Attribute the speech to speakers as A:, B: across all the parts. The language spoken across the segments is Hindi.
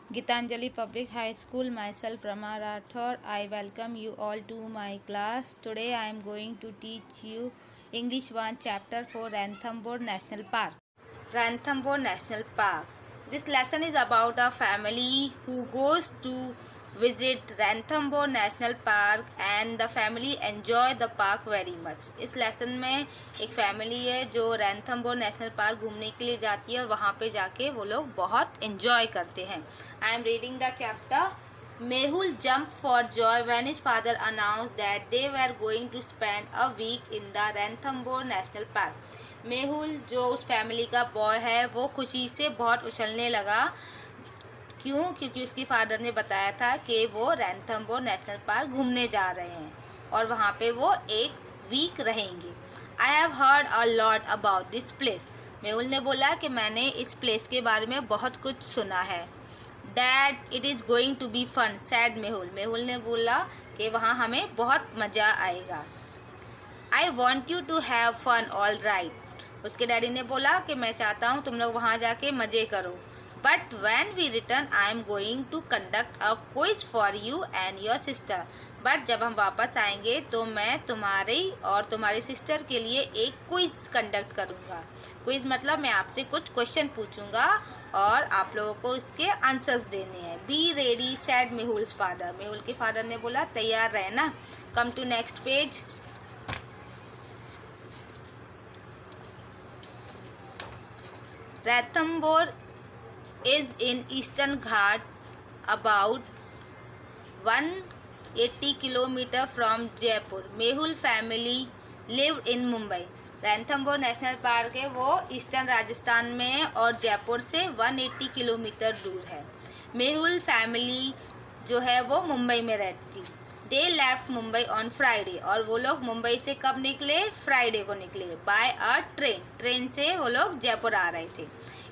A: Gitanjali Public High School, myself Rama Rathore. I welcome you all to my class. Today I am going to teach you English 1 chapter for Ranthambore National Park. Ranthambore National Park. This lesson is about a family who goes to visit Ranthambore National Park and the family enjoy the park very much. इस लेसन में एक फैमिली है जो रैंथमबोर नेशनल पार्क घूमने के लिए जाती है और वहाँ पे जाके वो लोग बहुत एंजॉय करते हैं. I am reading the chapter. Mehul jumped for joy when his father announced that they were going to spend a week in the Ranthambore National Park. Mehul जो उस फैमिली का बॉय है वो खुशी से बहुत उछलने लगा. क्यों? क्योंकि उसके फादर ने बताया था कि वो रैंथमबोर नेशनल पार्क घूमने जा रहे हैं और वहाँ पे वो एक वीक रहेंगे. I have heard a lot about this place. Mehul ने बोला कि मैंने इस प्लेस के बारे में बहुत कुछ सुना है. Dad it is going to be fun said Mehul. Mehul ने बोला कि वहाँ हमें बहुत मज़ा आएगा. I want you to have fun all right. उसके डैडी ने बोला कि मैं चाहता हूँ तुम लोग वहाँ जाके मज़े करो. But when we return I am going to conduct a quiz for you and your sister. But जब हम वापस आएंगे तो मैं तुम्हारी और तुम्हारी सिस्टर के लिए एक क्विज कंडक्ट करूँगा. क्विज मतलब मैं आपसे कुछ क्वेश्चन पूछूंगा और आप लोगों को इसके आंसर्स देने हैं. Be ready said Mehul's father. Mehul के फादर ने बोला तैयार रहना. Come to next page. Ranthambore is in Eastern Ghat, about 180 km from Jaipur. Mehul family live in Mumbai. Ranthambore national park है वो ईस्टर्न राजस्थान में है और जयपुर से 180 किलोमीटर दूर है. मेहुल फैमिली जो है वो मुंबई में रहती थी. They left Mumbai on Friday. और वो लोग मुंबई से कब निकले? फ्राइडे को निकले. बाय अ ट्रेन. ट्रेन से वो लोग जयपुर आ रहे थे.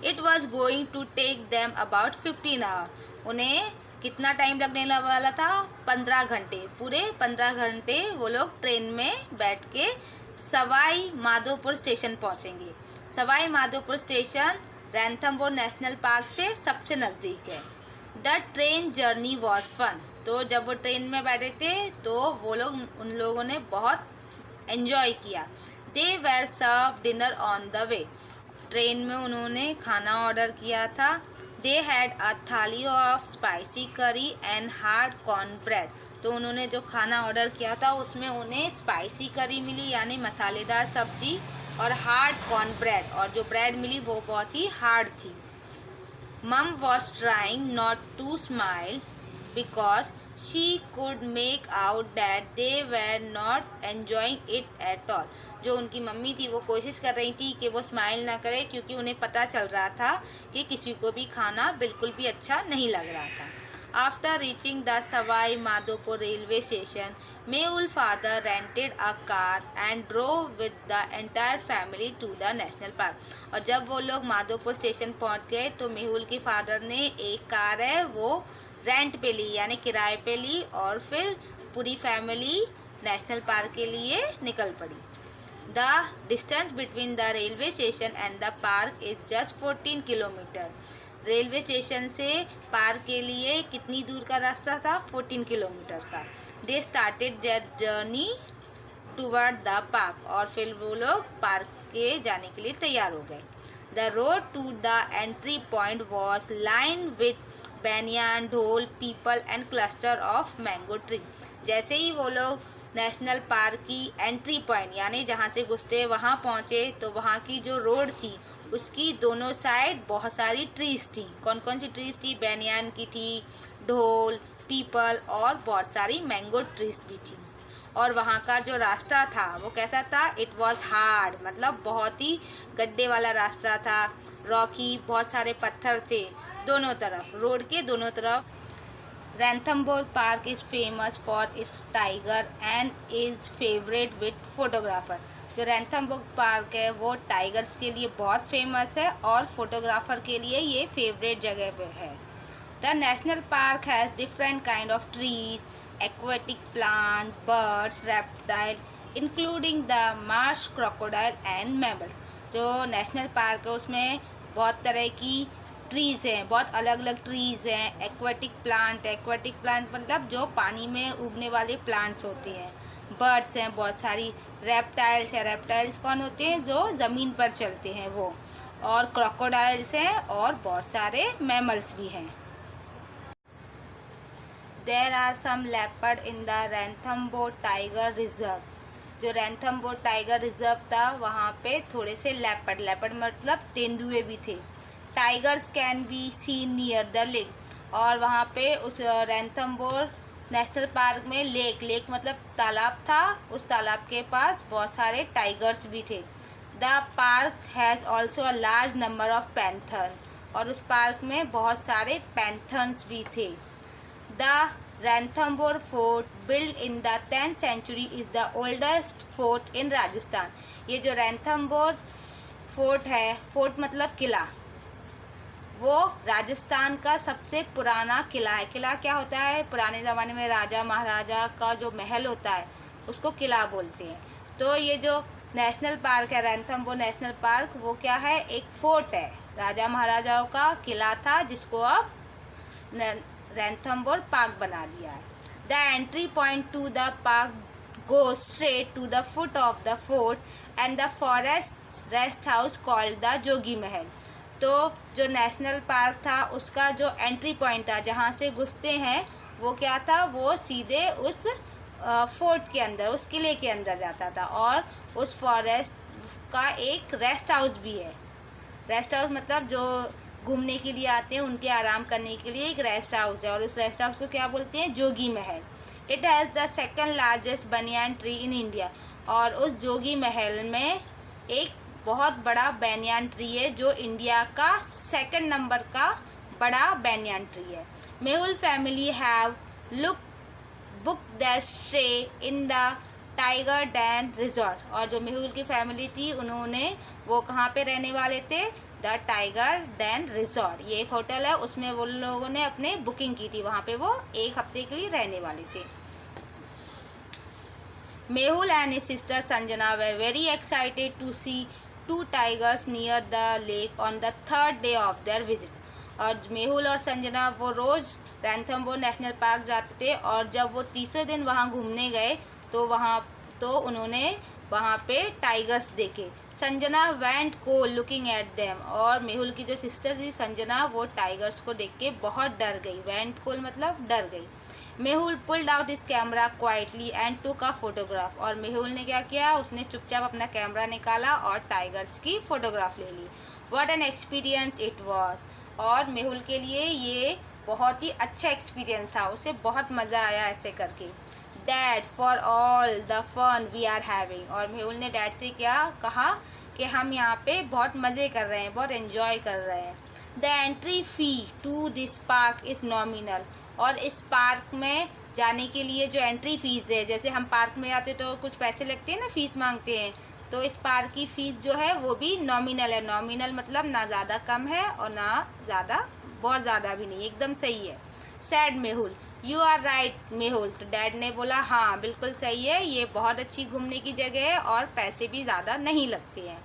A: It was going to take them about 15 hour. उन्हें कितना टाइम लगने वाला था? 15 घंटे. पूरे 15 घंटे वो लोग ट्रेन में बैठ के सवाई माधोपुर स्टेशन पहुंचेंगे. Sawai Madhopur station Ranthambore national park से सबसे नज़दीक है. The train journey was fun. तो जब वो ट्रेन में बैठे थे तो वो लोग उन लोगों ने बहुत एंजॉय किया. They were serve dinner on the way. Train में उन्होंने खाना ऑर्डर किया था. दे हैड अ थाली ऑफ स्पाइसी करी एंड हार्ड कॉर्न ब्रेड. तो उन्होंने जो खाना ऑर्डर किया था उसमें उन्हें स्पाइसी करी मिली यानी मसालेदार सब्जी और हार्ड कॉर्न ब्रेड. और जो ब्रेड मिली वो बहुत ही हार्ड थी. Mum was trying not to smile because she could make out that they were not enjoying it at all. जो उनकी मम्मी थी वो कोशिश कर रही थी कि वो स्माइल ना करे क्योंकि उन्हें पता चल रहा था कि किसी को भी खाना बिल्कुल भी अच्छा नहीं लग रहा था. After reaching the Sawai Madhopur railway station Mehul father rented a car and drove with the entire family to the national park. और जब वो लोग माधोपुर स्टेशन पहुंच गए तो मेहुल के फादर ने एक कार है वो रेंट पे ली यानी किराए पे ली और फिर पूरी फैमिली नेशनल पार्क के लिए निकल पड़ी. The distance between the railway station and the park is just 14 kilometre. Railway station से पार्क के लिए कितनी दूर का रास्ता था? 14 किलोमीटर का. They started their journey toward the park. और फिर वो लोग पार्क के जाने के लिए तैयार हो गए. The road to the entry point was line with banyan ढोल peepal and cluster of mango tree. जैसे ही वो लोग नेशनल पार्क की एंट्री पॉइंट यानी जहाँ से घुसते वहाँ पहुँचे तो वहाँ की जो रोड थी उसकी दोनों साइड बहुत सारी ट्रीज़ थी. कौन कौन सी ट्रीज़ थी? बैनियान की थी, ढोल, पीपल और बहुत सारी मैंगो ट्रीज़ भी थी. और वहाँ का जो रास्ता था वो कैसा था? इट वॉज हार्ड मतलब बहुत ही गड्ढे वाला रास्ता था. रॉकी बहुत सारे पत्थर थे दोनों तरफ. रोड के दोनों तरफ. Ranthambore park is famous for its tiger and is favourite with photographer. जो रैंथमबोर पार्क है वो टाइगर्स के लिए बहुत फेमस है और फोटोग्राफर के लिए ये फेवरेट जगह पे है. The national park has different kind of trees, aquatic plant, birds, reptile including the Marsh crocodile and mammals. जो नेशनल पार्क है उसमें बहुत तरह की ट्रीज़ हैं, बहुत अलग अलग ट्रीज़ हैं। एक्वाटिक प्लांट मतलब जो पानी में उगने वाले प्लांट्स होते हैं। बर्ड्स हैं बहुत सारी। रेप्टाइल्स हैं, रेप्टाइल्स कौन होते हैं, जो ज़मीन पर चलते हैं वो। और क्रोकोडाइल्स हैं और बहुत सारे मैमल्स भी हैं। There are some leopard in the Ranthambore tiger reserve. जो रैंथमबोर टाइगर रिजर्व था वहाँ पे थोड़े से लेपर्ड मतलब तेंदुए भी थे। Tigers can be seen near the lake. और वहाँ पे उस रैंथमबोर नेशनल पार्क में लेक मतलब तालाब था, उस तालाब के पास बहुत सारे टाइगर्स भी थे। The park has also a large number of panther. और उस पार्क में बहुत सारे पैंथर्स भी थे। The Ranthambore Fort, built in the 10th century, is the oldest fort in Rajasthan. ये जो रैंथमबोर फोर्ट है, फोर्ट मतलब किला, वो राजस्थान का सबसे पुराना किला है। किला क्या होता है, पुराने ज़माने में राजा महाराजा का जो महल होता है उसको किला बोलते हैं। तो ये जो नेशनल पार्क है, रैंथमबोर नेशनल पार्क, वो क्या है, एक फोर्ट है। राजा महाराजाओं का किला था जिसको अब रैंथमबोर पार्क बना दिया है। The entry point two the park goes straight to the foot of the fort and the forest rest house called the जोगी महल। तो जो नेशनल पार्क था उसका जो एंट्री पॉइंट था, जहाँ से घुसते हैं, वो क्या था, वो सीधे उस फोर्ट के अंदर, उस किले के अंदर जाता था। और उस फॉरेस्ट का एक रेस्ट हाउस भी है। रेस्ट हाउस मतलब जो घूमने के लिए आते हैं उनके आराम करने के लिए एक रेस्ट हाउस है। और उस रेस्ट हाउस को क्या बोलते हैं, जोगी महल। It has the second largest banyan tree in India. और उस जोगी महल में एक बहुत बड़ा बैनियान ट्री है, जो इंडिया का सेकंड नंबर का बड़ा बैनियान ट्री है। Mehul family have book their stay in the tiger den resort. और जो मेहुल की फैमिली थी उन्होंने, वो कहाँ पे रहने वाले थे, द टाइगर डैन रिजॉर्ट। ये एक होटल है, उसमें वो लोगों ने अपने बुकिंग की थी, वहाँ पे वो एक हफ्ते के लिए रहने वाले थे। Mehul and his sister Sanjana were very excited to see 2 tigers near the lake on the 3rd day of their visit. और मेहुल और संजना वो रोज़ रैंथमबोर नेशनल पार्क जाते थे, और जब वो तीसरे दिन वहाँ घूमने गए तो उन्होंने वहाँ पे टाइगर्स देखे। संजना वेंट को लुकिंग एट देम। और मेहुल की जो सिस्टर थी संजना, वो टाइगर्स को देख के बहुत डर गई। वेंट कोल मतलब डर गई। Mehul pulled out his camera quietly and took a photograph. और मेहुल ने क्या किया, उसने चुपचाप अपना कैमरा निकाला और टाइगर्स की फ़ोटोग्राफ ले ली। What an experience it was. और मेहुल के लिए ये बहुत ही अच्छा एक्सपीरियंस था, उसे बहुत मज़ा आया ऐसे करके। Dad for all the fun we are having. और मेहुल ने डैड से क्या कहा कि हम यहाँ पे बहुत मज़े कर रहे हैं, बहुत एंजॉय कर रहे हैं। The entry fee to this park is nominal. और इस पार्क में जाने के लिए जो एंट्री फ़ीस है, जैसे हम पार्क में जाते तो कुछ पैसे लगते हैं ना, फ़ीस मांगते हैं, तो इस पार्क की फ़ीस जो है वो भी नॉमिनल है। नॉमिनल मतलब ना ज़्यादा कम है और ना ज़्यादा बहुत ज़्यादा भी नहीं, एकदम सही है। Said Mehul, you are right Mehul. तो डैड ने बोला हाँ बिल्कुल सही है, ये बहुत अच्छी घूमने की जगह है और पैसे भी ज़्यादा नहीं लगते हैं।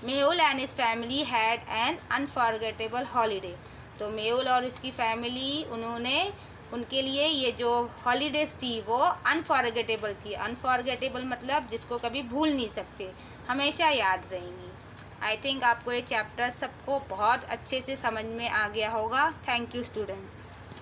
A: Mehul and his family had an unforgettable holiday. तो मेहुल और इसकी फैमिली, उनके लिए ये जो हॉलीडेज़ थी वो अनफॉरगेटेबल थी। अनफॉरगेटेबल मतलब जिसको कभी भूल नहीं सकते, हमेशा याद रहेंगी। आई थिंक आपको ये चैप्टर सबको बहुत अच्छे से समझ में आ गया होगा। Thank you students.